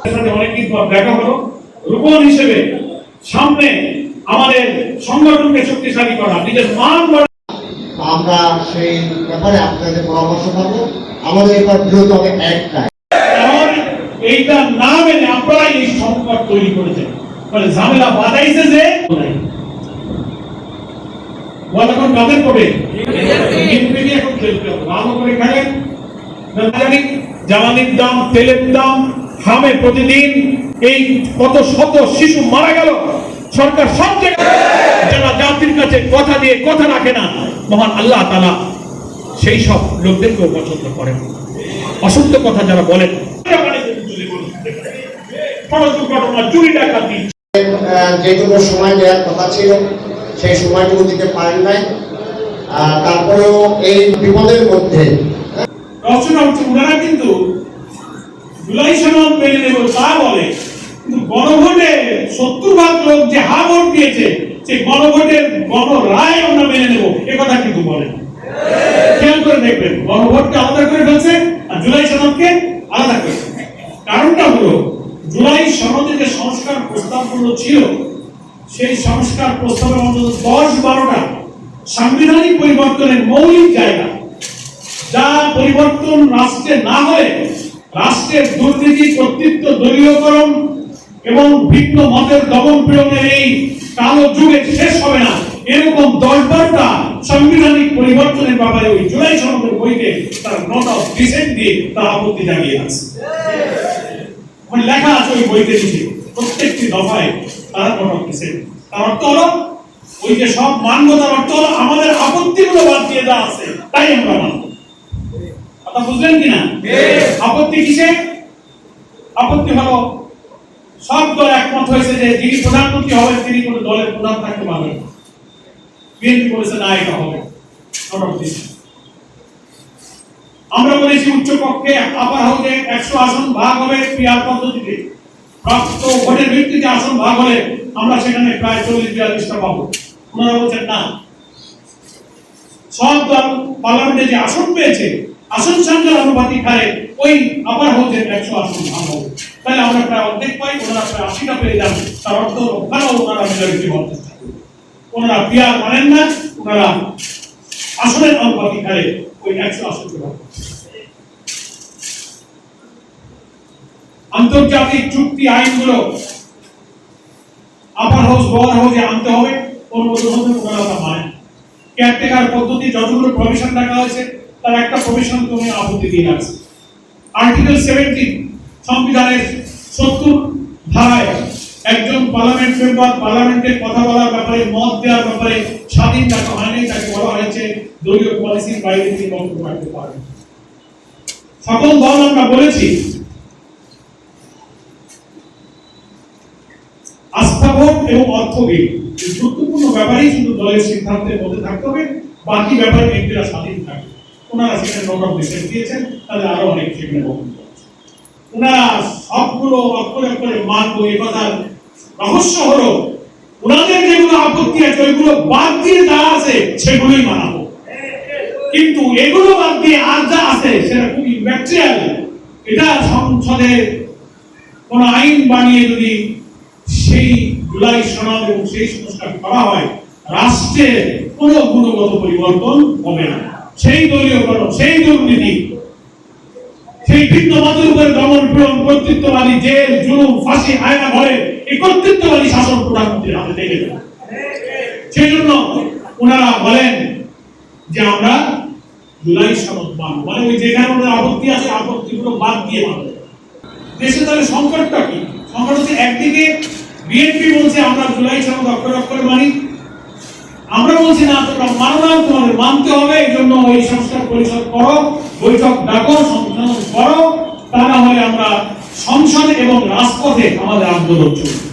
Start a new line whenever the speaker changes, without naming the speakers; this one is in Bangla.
অনেকদিন পর দেখা হলো, রূপন হিসেবে সামনে আমাদের সংগঠনকে শক্তিশালী করা, নিজের মান
আমরা সেই ব্যাপারে আপনাদের পরামর্শ পাবো। আমাদের এবার বৃহত্তম একটাই,
এইটা না মেনে আপনারা এই সংকট তৈরি করেছেন, মানে ঝামেলা বাঁধাইছে যে এখন কাদের করে এখন খেলতে হবে, ভালো করে খেলেন। জ্বালানির দাম, তেলের দাম, হামে প্রতিদিন এই কত শত শিশু মারা গেল। সরকার সব জায়গায় যারা জাতির কাছে কথা দিয়ে কথা রাখে না, মহান আল্লাহ তাআলা সেই সব লোকদেরকেও পছন্দ করেন। অসত্য কথা যারা বলেন, চুরি ডাকাতি,
যেটুকু সময় দেওয়ার কথা ছিল সেই সময়টুকু দিতে পারেন নাই। তারপরেও এই বিপদের মধ্যে
রচনা হচ্ছে ওনারা কিন্তু জুলাই সনদ মেনে নেব তা বলে, কিন্তু গণভোটে 70% লোক যে হা ভোট দিয়েছে সেই গণভোটের গণরায় আমরা মেনে নেব এ কথা কিন্তু বলে না। খেয়াল করে দেখবেন, গণভোটকে আলাদা করে ফেলছে আর জুলাই সনদকে আলাদা করে। কারণটা হলো জুলাই সনদে যে সংস্কার প্রস্তাবগুলো ছিল সেই সংস্কার প্রস্তাবের অন্তত 10-12টা সাংবিধানিক পরিবর্তনের মৌলিক জায়গা, যা পরিবর্তন রাষ্ট্রে না হলে রাষ্ট্রের দুর্নীতি, কর্তৃত্ব, দলীয়করণ এবং ভিন্ন মতের দমন পীড়নের এই কালো যুগে শেষ হবে না। এরকম 10-12টা সাংবিধানিক পরিবর্তনের ব্যাপারে ওই জুলাই সনদের বইতে তার নোট অফ ডিসেন্ট দিয়ে তার আপত্তি জানিয়ে আছে। মানে লেখা আছে ওই বইতে নিচে প্রত্যেকটি দফায় তার নোট অফ ডিসেন্ট। তার অর্থ হলো ওই যে সব মানব, তার অর্থ হলো আমাদের আপত্তিগুলো বাদ দিয়ে দেওয়া আছে তাই আমরা মানব। কথা বুঝলেন কিনা? আপত্তি কিসে? আপত্তি হলো সব দল একমত হয়েছে যে যিনি প্রধানমন্ত্রী হবেন তিনি কোনো দলের প্রধান থাকতে পারবেন না। বিএনপি বলেছে না, এটা হবে। আমরা বলেছি উচ্চ কক্ষে আপার হাউসে 100 আসন ভাগ হবে পিআর পদ্ধতিতে, প্রাপ্ত ভোটের ভিত্তিতে আসন ভাগ হলে আমরা সেখানে প্রায় 40-42টা পাবো। ওনারা বলছেন না, সব দল পার্লামেন্টে যে আসন পেয়েছে আসন সংখ্যার আনুপাতিক হারে ওই আপার হাউসের 100 আসন ভাগ হবে, তাহলে আমরা প্রায় অর্ধেক পাই, ওনারা প্রায় 80টা পেয়ে যান। তার অর্থ ওখানেও ওনারা মেজরিটি হতে চান। ওনারা পিআর মানেন না, ওনারা আসনের আনুপাতিক হারে ওই 100 আসনকে ভাগ। আন্তর্জাতিক চুক্তি আইনগুলো আপার হাউস লোয়ার হাউসে আনতে হবে, অনুমোদন ওনারা তা মানেন। কেয়ারটেকার পদ্ধতি যতগুলো প্রভিশন রাখা হয়েছে তার একটা প্রভিশন তুমি আপত্তি দিয়ে আছে। আর্টিকেল 17 সংবিধানের 70 ধারায় একজন পার্লামেন্ট মেম্বার পার্লামেন্টে কথা বলার ব্যাপারে, মত দেওয়ার ব্যাপারে স্বাধীন রাখা হয়নি, তাকে বলা হয়েছে দলীয় পলিসির বাইরে তিনি বক্তব্য রাখতে পারেন। সকল দল আমরা বলেছি আস্থা ভোট এবং অর্থ বিল এই গুরুত্বপূর্ণ ব্যাপারেই শুধু দলের সিদ্ধান্তের মধ্যে থাকতে হবে, বাকি ব্যাপারে ব্যক্তিরা স্বাধীন থাকবে। ওনারা সেখানে নোট অফ ডিসেন্ট দিয়েছেন, তাহলে আরো অনেক সেখানে বক্তব্য আছে। ওনারা সবগুলো অক্ষরে অক্ষরে মানবো, এই কথার রহস্য হলো ওনাদের যেগুলো আপত্তি আছে ওইগুলো বাদ দিয়ে যা আছে সেগুলোই মানাবো, কিন্তু এগুলো বাদ দিয়ে আর যা আছে সেটা খুবই ম্যাটেরিয়াল। এটা সংসদে কোন আইন বানিয়ে যদি সেই জুলাই সনদ এবং সেই সংস্কার করা হয়, রাষ্ট্রের কোনো গুণগত পরিবর্তন হবে না। সেই দলীয়করণ, সেই দুর্নীতি, সেই ভিন্ন মতের উপরে দমন পীড়ন, কর্তৃত্ববাদী জেল, জুলুম, ফাঁসি, আয়না ঘরে এই কর্তৃত্ববাদী শাসন প্রধানমন্ত্রীর হাতে থেকে যাবে। সেই জন্য ওনারা বলেন যে আমরা জুলাই সনদ মানব, মানে ওই যেখানে ওনার আপত্তি আছে আপত্তিগুলো বাদ দিয়ে মানব। দেশে তাহলে সংকটটা কি? সংকট হচ্ছে একদিকে বিএনপি বলছে আমরা জুলাই সনদ অক্ষরে অক্ষরে মানি, আমরা বলছি না তোমরা মানো না, তোমাদের মানতে হবে। এই জন্য ওই সংস্কার পরিষদ করো, বৈঠক ডাকো, সংশোধন করো, তা না হলে আমরা সংসদে এবং রাজপথে আমাদের আন্দোলন চলবে।